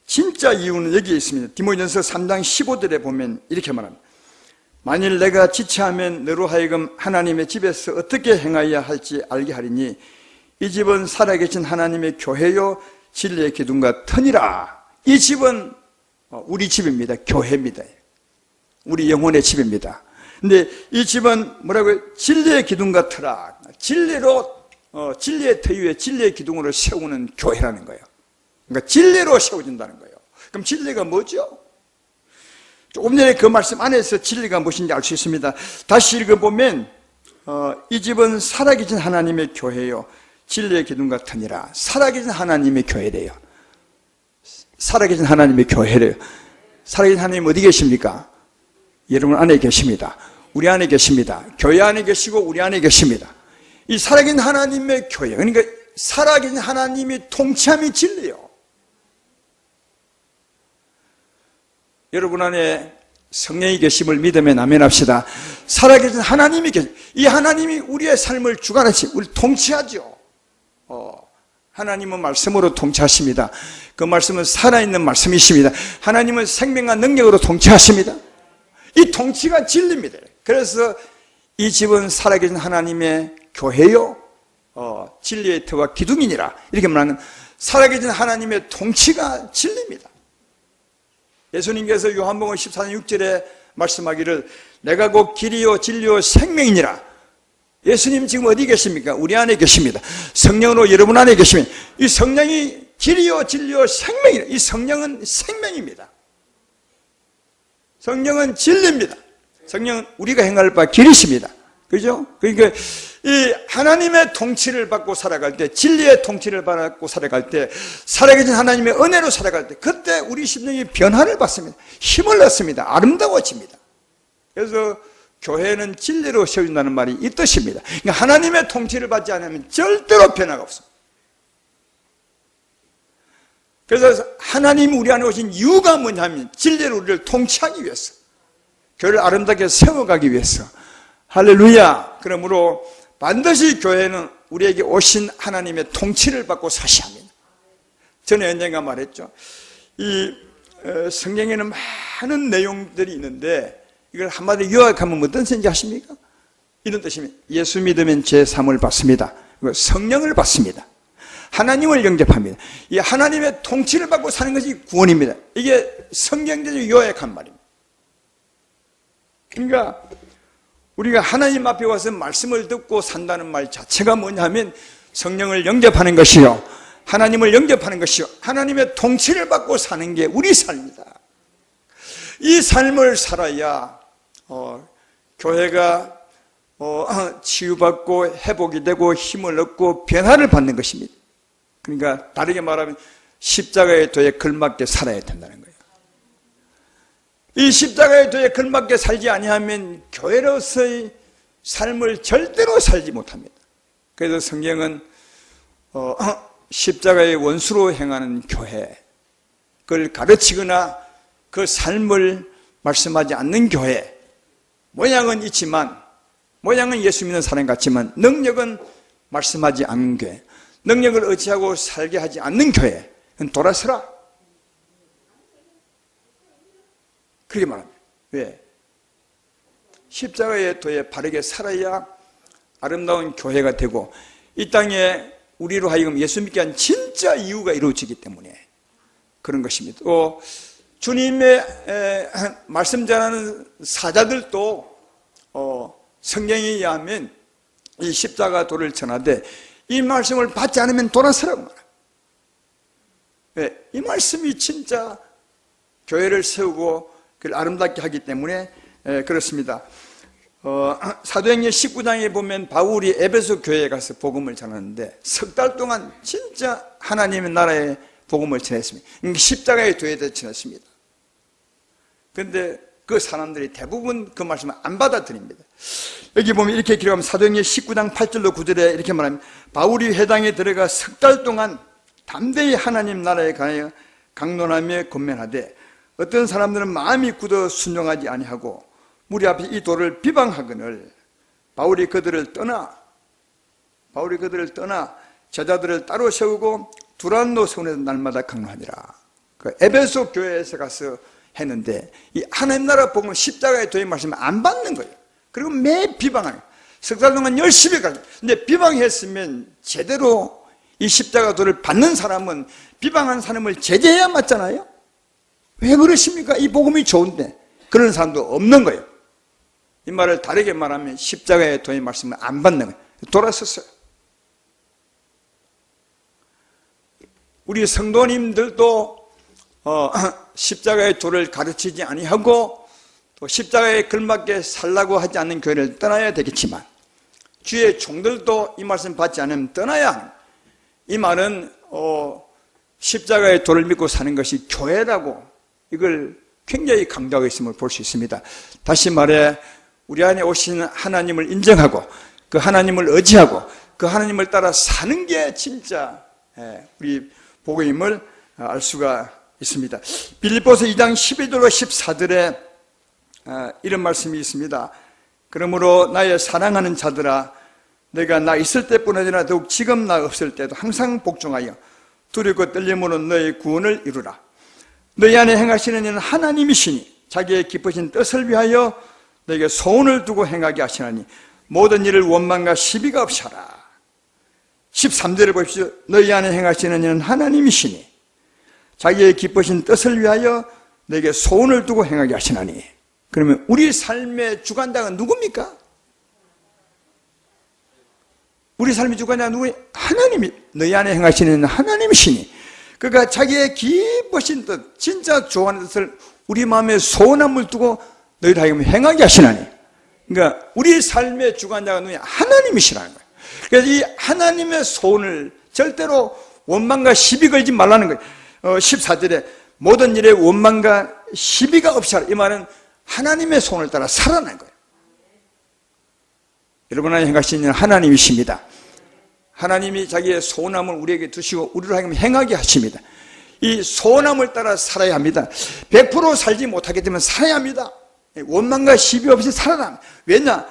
진짜 이유는 여기에 있습니다. 디모데전서 3장 15절에 보면 이렇게 말합니다. 만일 내가 지체하면 너로 하여금 하나님의 집에서 어떻게 행하여야 할지 알게 하리니 이 집은 살아계신 하나님의 교회요 진리의 기둥과 터니라. 이 집은 우리 집입니다. 교회입니다. 우리 영혼의 집입니다. 근데 이 집은 뭐라고요? 진리의 기둥 같으라. 진리의 터 위에 진리의 기둥으로 세우는 교회라는 거예요. 그러니까 진리로 세워진다는 거예요. 그럼 진리가 뭐죠? 조금 전에 그 말씀 안에서 진리가 무엇인지 알 수 있습니다. 다시 읽어보면 이 집은 살아계신 하나님의 교회요 진리의 기둥 같으니라. 살아계신 하나님의 교회래요. 살아계신 하나님의 교회래요. 살아계신 하나님 어디 계십니까? 여러분 안에 계십니다. 우리 안에 계십니다. 교회 안에 계시고 우리 안에 계십니다. 이 살아계신 하나님의 교회, 그러니까 살아계신 하나님이 통치함이 진리요. 여러분 안에 성령이 계심을 믿으면 아멘합시다. 살아계신 하나님이 이 하나님이 우리의 삶을 주관하시, 우리 통치하죠. 하나님은 말씀으로 통치하십니다. 그 말씀은 살아있는 말씀이십니다. 하나님은 생명과 능력으로 통치하십니다. 이 통치가 진리입니다. 그래서 이 집은 살아계신 하나님의 교회요 진리의 터와 기둥이니라. 이렇게 말하는 살아계신 하나님의 통치가 진리입니다. 예수님께서 요한복음 14장 6절에 말씀하기를 내가 곧 길이요 진리요 생명이니라. 예수님 지금 어디 계십니까? 우리 안에 계십니다. 성령으로 여러분 안에 계시면 이 성령이 길이요 진리요 생명이라. 이 성령은 생명입니다. 성령은 진리입니다. 성령은 우리가 행할 바 길이십니다. 그죠? 그러니까 이 하나님의 통치를 받고 살아갈 때, 진리의 통치를 받고 살아갈 때, 살아계신 하나님의 은혜로 살아갈 때, 그때 우리 심령이 변화를 받습니다. 힘을 얻습니다. 아름다워집니다. 그래서 교회는 진리로 세워진다는 말이 이 뜻입니다. 그러니까 하나님의 통치를 받지 않으면 절대로 변화가 없습니다. 그래서 하나님이 우리 안에 오신 이유가 뭐냐면 진리로 우리를 통치하기 위해서, 교회를 아름답게 세워가기 위해서. 할렐루야. 그러므로 반드시 교회는 우리에게 오신 하나님의 통치를 받고 사셔야 합니다. 전에 언젠가 말했죠. 이 성경에는 많은 내용들이 있는데 이걸 한마디로 요약하면 어떤 뜻인지 아십니까? 이런 뜻입니다. 예수 믿으면 제3을 받습니다. 성령을 받습니다. 하나님을 영접합니다. 이 하나님의 통치를 받고 사는 것이 구원입니다. 이게 성경적으로 요약한 말입니다. 그러니까 우리가 하나님 앞에 와서 말씀을 듣고 산다는 말 자체가 뭐냐면 성령을 영접하는 것이요, 하나님을 영접하는 것이요, 하나님의 통치를 받고 사는 게 우리 삶이다. 이 삶을 살아야 교회가 치유받고 회복이 되고 힘을 얻고 변화를 받는 것입니다. 그러니까 다르게 말하면 십자가의 도에 걸맞게 살아야 된다는 거예요. 이 십자가의 도에 걸맞게 살지 아니하면 교회로서의 삶을 절대로 살지 못합니다. 그래서 성경은 십자가의 원수로 행하는 교회, 그걸 가르치거나 그 삶을 말씀하지 않는 교회, 모양은 있지만, 모양은 예수 믿는 사람 같지만 능력은 말씀하지 않는 교회, 능력을 의지하고 살게 하지 않는 교회는 돌아서라, 그렇게 말합니다. 왜? 십자가의 도에 바르게 살아야 아름다운 교회가 되고 이 땅에 우리로 하여금 예수 믿게 한 진짜 이유가 이루어지기 때문에 그런 것입니다. 또 주님의 말씀 전하는 사자들도 성경에 의하면 이 십자가 도를 전하되 이 말씀을 받지 않으면 돌아서라고 말합니다. 왜? 이 말씀이 진짜 교회를 세우고 그걸 아름답게 하기 때문에 그렇습니다. 사도행전 19장에 보면 바울이 에베소 교회에 가서 복음을 전하는데 석 달 동안 진짜 하나님의 나라의 복음을 전했습니다. 십자가의 도에 대해 전했습니다. 그런데 그 사람들이 대부분 그 말씀을 안 받아들입니다. 여기 보면 이렇게 기록하면 사도행전 19장 8절로 9절에 이렇게 말합니다. 바울이 회당에 들어가 석 달 동안 담대히 하나님 나라에 관하여 강론하며 권면하되 어떤 사람들은 마음이 굳어 순종하지 아니하고 무리 앞에 이 도를 비방하거늘 바울이 그들을 떠나 제자들을 따로 세우고 두란노 성에서 날마다 강론하니라. 그 에베소 교회에서 가서 했는데 이 하나님 나라 복음을 십자가의 도의 말씀을 안 받는 거예요. 그리고 매 비방하는 거예요. 석 달 동안 열심히 가요. 근데 비방했으면 제대로 이 십자가 도를 받는 사람은 비방한 사람을 제재해야 맞잖아요. 왜 그러십니까? 이 복음이 좋은데. 그런 사람도 없는 거예요. 이 말을 다르게 말하면 십자가의 도의 말씀을 안 받는 거예요. 돌아섰어요. 우리 성도님들도 십자가의 도를 가르치지 아니하고 또 십자가에 걸맞게 살라고 하지 않는 교회를 떠나야 되겠지만 주의 종들도 이 말씀 받지 않으면 떠나야 하는, 이 말은 십자가의 도를 믿고 사는 것이 교회라고 이걸 굉장히 강조하고 있음을 볼 수 있습니다. 다시 말해 우리 안에 오신 하나님을 인정하고 그 하나님을 의지하고 그 하나님을 따라 사는 게 진짜 우리 복음임을 알 수가 있습니다. 빌립보서 2장 12절과 14절에 이런 말씀이 있습니다. 그러므로 나의 사랑하는 자들아, 내가 나 있을 때뿐 아니라 더욱 지금 나 없을 때도 항상 복종하여 두렵고 떨림으로 너의 구원을 이루라. 너희 안에 행하시는 이는 하나님이시니 자기의 기쁘신 뜻을 위하여 너에게 소원을 두고 행하게 하시나니 모든 일을 원망과 시비가 없이 하라. 13절을 보십시오. 너희 안에 행하시는 이는 하나님이시니 자기의 기쁘신 뜻을 위하여 너에게 소원을 두고 행하게 하시나니. 그러면 우리 삶의 주관자가 누굽니까? 우리 삶의 주관자가 누구예요? 하나님이, 너희 안에 행하시는 하나님이시니 그러니까 자기의 기쁘신 뜻, 진짜 좋아하는 뜻을 우리 마음에 소원함을 두고 너희를 하여금 행하게 하시나니. 그러니까 우리 삶의 주관자가 누구냐? 하나님이시라는 거예요. 그래서 이 하나님의 소원을 절대로 원망과 시비 걸지 말라는 거예요. 14절에 모든 일에 원망과 시비가 없이 하라. 이 말은 하나님의 소원을 따라 살아나는 거예요. 여러분 안에 행하시는 하나님이십니다. 하나님이 자기의 소원함을 우리에게 두시고 우리를 하여금 행하게 하십니다. 이 소원함을 따라 살아야 합니다. 100% 살지 못하게 되면 살아야 합니다. 원망과 시비 없이 살아나. 왜냐?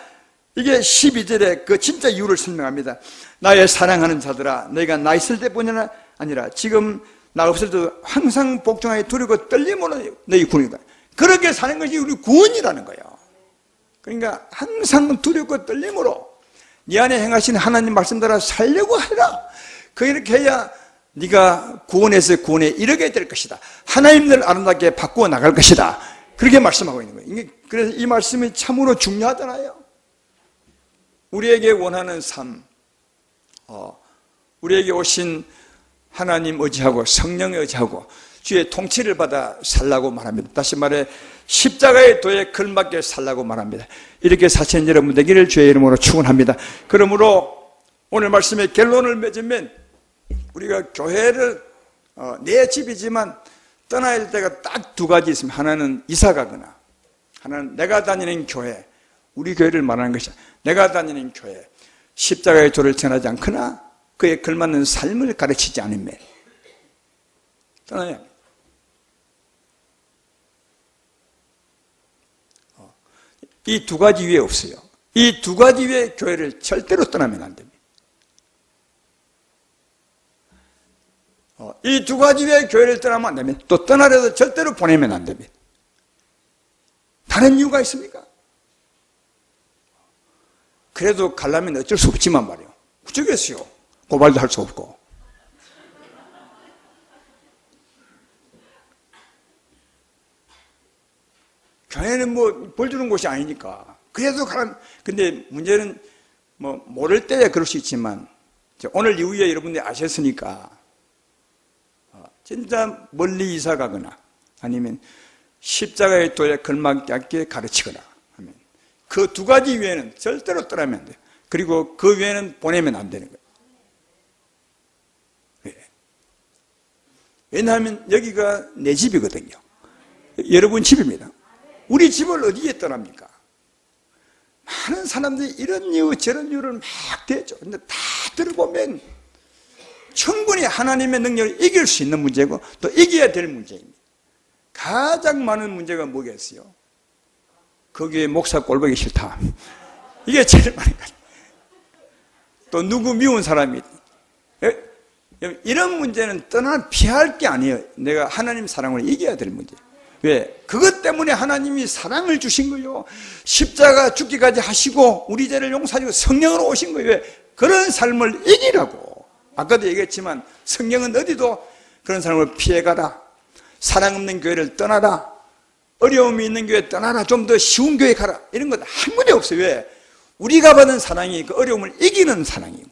이게 12절에 그 진짜 이유를 설명합니다. 나의 사랑하는 자들아, 너희가 나 있을 때뿐 아니라 지금 나 없을 때도 항상 복종하여 두렵고 떨림으로 너희 구원이다. 그렇게 사는 것이 우리 구원이라는 거예요. 그러니까 항상 두렵고 떨림으로 네 안에 행하신 하나님 말씀 따라 살려고 해라. 그렇게 해야 네가 구원에서 구원에 이르게 될 것이다. 하나님을 아름답게 바꾸어 나갈 것이다. 그렇게 말씀하고 있는 거예요. 그래서 이 말씀이 참으로 중요하잖아요. 우리에게 원하는 삶, 우리에게 오신 하나님 의지하고 성령 의지하고 주의 통치를 받아 살라고 말합니다. 다시 말해 십자가의 도에 걸맞게 살라고 말합니다. 이렇게 사시는 여러분 되기를 주의 이름으로 축원합니다. 그러므로 오늘 말씀의 결론을 맺으면 우리가 교회를 내 집이지만 떠나야 할 때가 딱 두 가지 있습니다. 하나는 이사 가거나, 하나는 내가 다니는 교회, 우리 교회를 말하는 것이야. 내가 다니는 교회, 십자가의 도를 전하지 않거나 그에 걸맞는 삶을 가르치지 않으면 떠나야 합니다. 이 두 가지 위에 없어요. 이 두 가지 위에 교회를 절대로 떠나면 안 됩니다. 이 두 가지 위에 교회를 떠나면 안 됩니다. 또 떠나려도 절대로 보내면 안 됩니다. 다른 이유가 있습니까? 그래도 가려면 어쩔 수 없지만 말이에요. 어쩌겠어요. 고발도 할 수 없고. 교회는 뭐 벌 주는 곳이 아니니까. 그래도 가면, 근데 문제는 뭐 모를 때야 그럴 수 있지만 오늘 이후에 여러분들이 아셨으니까 진짜 멀리 이사 가거나 아니면 십자가의 도에 걸맞게 가르치거나 하면 그 두 가지 외에는 절대로 떠나면 안 돼요. 그리고 그 외에는 보내면 안 되는 거예요. 왜? 왜냐하면 여기가 내 집이거든요. 여러분 집입니다. 우리 집을 어디에 떠납니까? 많은 사람들이 이런 이유 저런 이유를 막 대죠. 근데 다 들어보면 충분히 하나님의 능력을 이길 수 있는 문제고 또 이겨야 될 문제입니다. 가장 많은 문제가 뭐겠어요? 거기에 목사 꼴보기 싫다. 이게 제일 많은 거예요. 또 누구 미운 사람이 이런 문제는 피할 게 아니에요. 내가 하나님 사랑을 이겨야 될 문제. 왜? 그것 때문에 하나님이 사랑을 주신 거예요. 십자가 죽기까지 하시고 우리 죄를 용서하시고 성령으로 오신 거예요. 왜? 그런 삶을 이기라고. 아까도 얘기했지만 성령은 어디도 그런 사람을 피해가라. 사랑 없는 교회를 떠나라. 어려움이 있는 교회 떠나라, 좀 더 쉬운 교회 가라, 이런 것 한 군데 없어요. 왜? 우리가 받은 사랑이 그 어려움을 이기는 사랑이고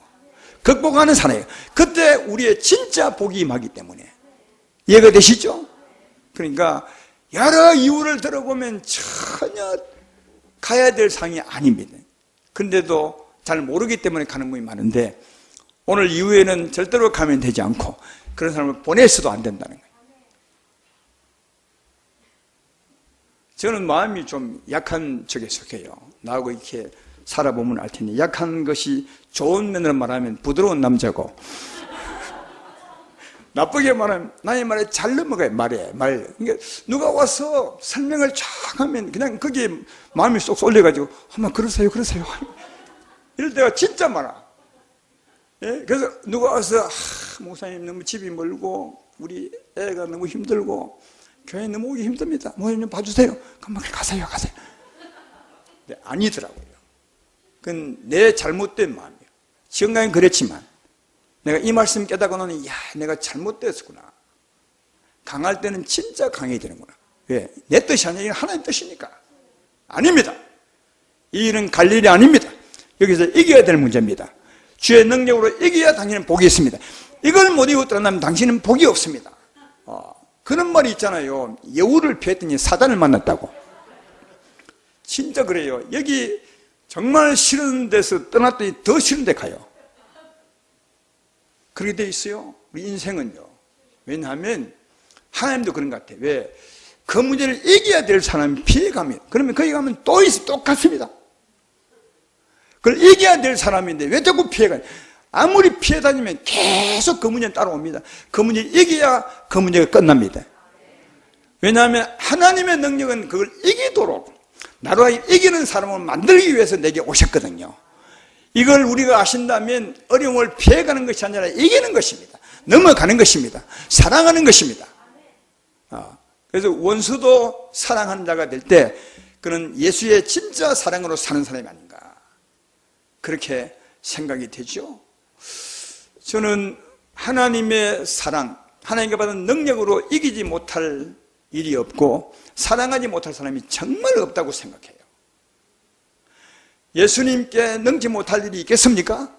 극복하는 사랑이에요. 그때 우리의 진짜 복이 임하기 때문에. 이해가 되시죠? 그러니까 여러 이유를 들어보면 전혀 가야 될 상이 아닙니다. 그런데도 잘 모르기 때문에 가는 분이 많은데, 오늘 이후에는 절대로 가면 되지 않고 그런 사람을 보내서도 안 된다는 거예요. 저는 마음이 좀 약한 쪽에 속해요. 나하고 이렇게 살아보면 알 텐데, 약한 것이 좋은 면으로 말하면 부드러운 남자고, 나쁘게 말하면 나의 말에 잘 넘어가요. 그러니까 누가 와서 설명을 쫙 하면 그냥 거기에 마음이 쏙 쏠려가지고, 한번 그러세요 이럴 때가 진짜 많아. 예? 그래서 누가 와서 목사님 너무 집이 멀고 우리 애가 너무 힘들고 교회 너무 오기 힘듭니다, 목사님 좀 봐주세요. 그럼 가세요. 근데 아니더라고요. 그건 내 잘못된 마음이에요. 지금까지는 그랬지만 내가 이 말씀 깨닫고는, 내가 잘못됐었구나. 강할 때는 진짜 강해야 되는구나. 왜? 내 뜻이 아니라 이건 하나님 뜻이니까. 아닙니다. 이 일은 갈 일이 아닙니다. 여기서 이겨야 될 문제입니다. 주의 능력으로 이겨야 당신은 복이 있습니다. 이걸 못 이기고 떠나면 당신은 복이 없습니다. 그런 말이 있잖아요. 여우를 피했더니 사단을 만났다고. 진짜 그래요. 여기 정말 싫은 데서 떠났더니 더 싫은 데 가요. 그렇게 돼 있어요. 우리 인생은요. 왜냐하면 하나님도 그런 것 같아요. 왜? 그 문제를 이겨야 될 사람이 피해가면, 그러면 거기 가면 또 똑같습니다. 그걸 이겨야 될 사람인데 왜 자꾸 피해가요? 아무리 피해 다니면 계속 그 문제는 따라옵니다. 그 문제를 이겨야 그 문제가 끝납니다. 왜냐하면 하나님의 능력은 그걸 이기도록, 나로 이기는 사람을 만들기 위해서 내게 오셨거든요. 이걸 우리가 아신다면 어려움을 피해가는 것이 아니라 이기는 것입니다. 넘어가는 것입니다. 사랑하는 것입니다. 그래서 원수도 사랑하는 자가 될 때 그는 예수의 진짜 사랑으로 사는 사람이 아닌가, 그렇게 생각이 되죠. 저는 하나님의 사랑, 하나님께 받은 능력으로 이기지 못할 일이 없고 사랑하지 못할 사람이 정말 없다고 생각해요. 예수님께 능지 못할 일이 있겠습니까?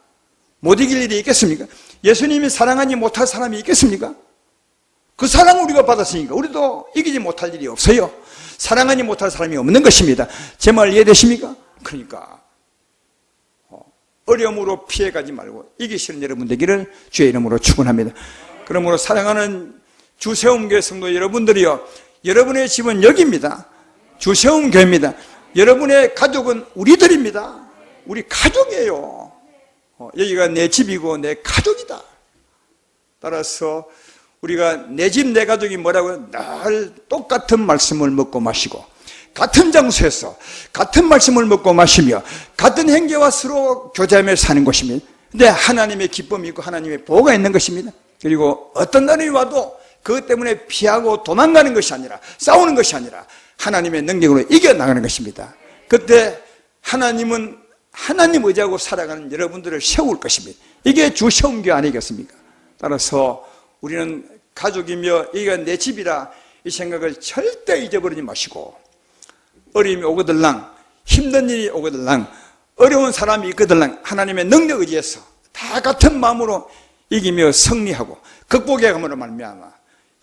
못 이길 일이 있겠습니까? 예수님이 사랑하지 못할 사람이 있겠습니까? 그 사랑을 우리가 받았으니까 우리도 이기지 못할 일이 없어요. 사랑하지 못할 사람이 없는 것입니다. 제 말 이해되십니까? 그러니까 어려움으로 피해가지 말고 이기시는 여러분 되기를 주의 이름으로 축원합니다. 그러므로 사랑하는 주세움교회 성도 여러분들이요, 여러분의 집은 여기입니다. 주세움교회입니다. 여러분의 가족은 우리들입니다. 우리 가족이에요. 여기가 내 집이고 내 가족이다. 따라서 우리가 내 집 내 가족이 뭐라고요? 늘 똑같은 말씀을 먹고 마시고 같은 장소에서 같은 말씀을 먹고 마시며 같은 행계와 서로 교제하며 사는 것입니다. 근데 하나님의 기쁨이 있고 하나님의 보호가 있는 것입니다. 그리고 어떤 날이 와도 그것 때문에 피하고 도망가는 것이 아니라, 싸우는 것이 아니라 하나님의 능력으로 이겨나가는 것입니다. 그때 하나님은 하나님 의지하고 살아가는 여러분들을 세울 것입니다. 이게 주세움교회 아니겠습니까? 따라서 우리는 가족이며 여기가 내 집이라 이 생각을 절대 잊어버리지 마시고, 어려움이 오거들랑 힘든 일이 오거들랑 어려운 사람이 있거들랑 하나님의 능력 의지해서 다 같은 마음으로 이기며 승리하고 극복해 감으로 말미암아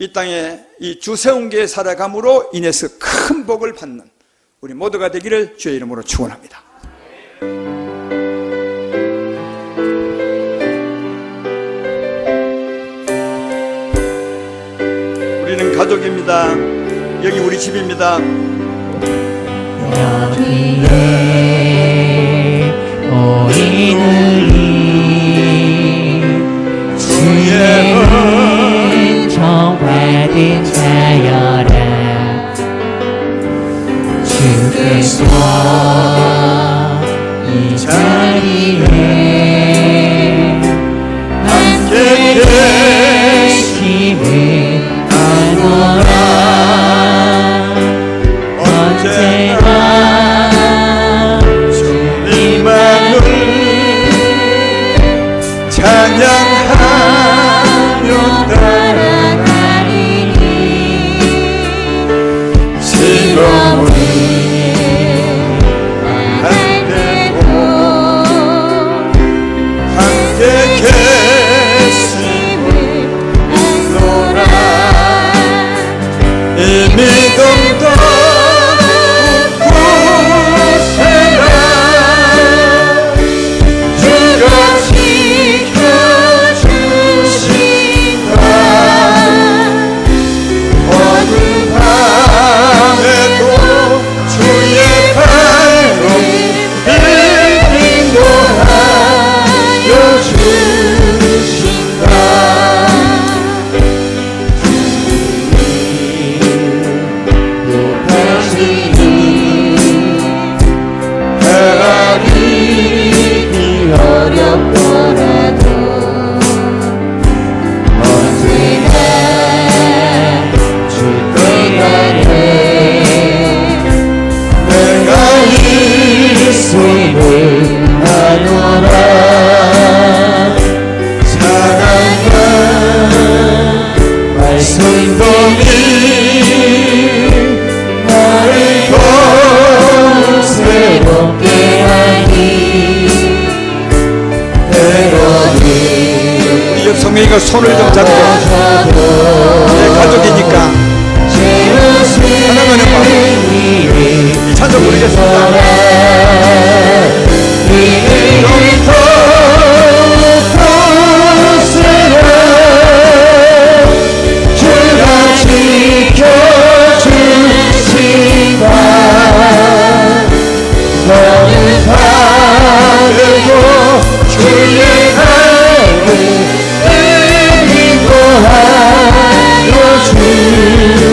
이 땅에 이 주세움교회 살아감으로 인해서 큰 복을 받는 우리 모두가 되기를 주의 이름으로 축원합니다. 우리는 가족입니다. 여기 우리 집입니다. 여기에 모이는 주의 은총 받은 자여라. 주께서 이 자리에 함께 계심을 알노라. 언제나 주님만을 찬양하며 따라가리니 즐거운 주님이 나를 더욱 새롭게 하니 때로는 우리 옆 성명이가 손을 좀 잡고 내 가족이니까 사랑하는 마음 찬송 부르겠습니다. 주가 지켜주신다. 너는 바르고 주의 삶을 인도하여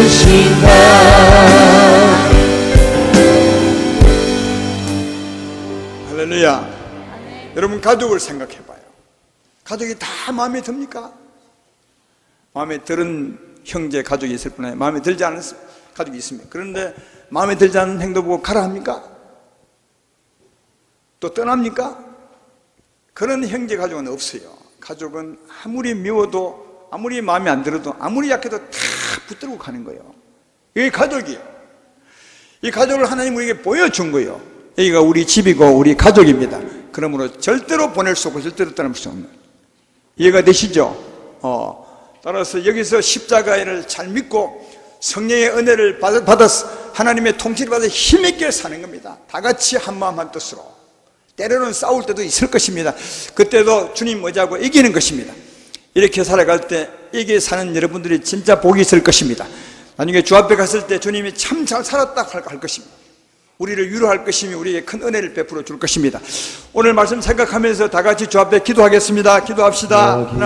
주신다. 할렐루야. 여러분 가족을 생각해 봐요. 가족이 다 마음에 듭니까? 마음에 드는 형제 가족이 있을 뿐 아니라 마음에 들지 않은 가족이 있습니다. 그런데 마음에 들지 않는 행동 보고 가라 합니까? 또 떠납니까? 그런 형제 가족은 없어요. 가족은 아무리 미워도 아무리 마음에 안 들어도 아무리 약해도 다 붙들고 가는 거예요. 이게 가족이에요. 이 가족을 하나님 우리에게 보여준 거예요. 여기가 우리 집이고 우리 가족입니다. 그러므로 절대로 보낼 수 없고 절대로 떠날 수 없는. 이해가 되시죠? 따라서 여기서 십자가를 잘 믿고 성령의 은혜를 받아서 하나님의 통치를 받아 힘있게 사는 겁니다. 다 같이 한마음 한뜻으로. 때로는 싸울 때도 있을 것입니다. 그때도 주님 의지하고 이기는 것입니다. 이렇게 살아갈 때 이게 사는 여러분들이 진짜 복이 있을 것입니다. 나중에 주 앞에 갔을 때 주님이 참 잘 살았다 할 것입니다. 우리를 위로할 것이며 우리에게 큰 은혜를 베풀어 줄 것입니다. 오늘 말씀 생각하면서 다 같이 주 앞에 기도하겠습니다. 기도합시다. 하나님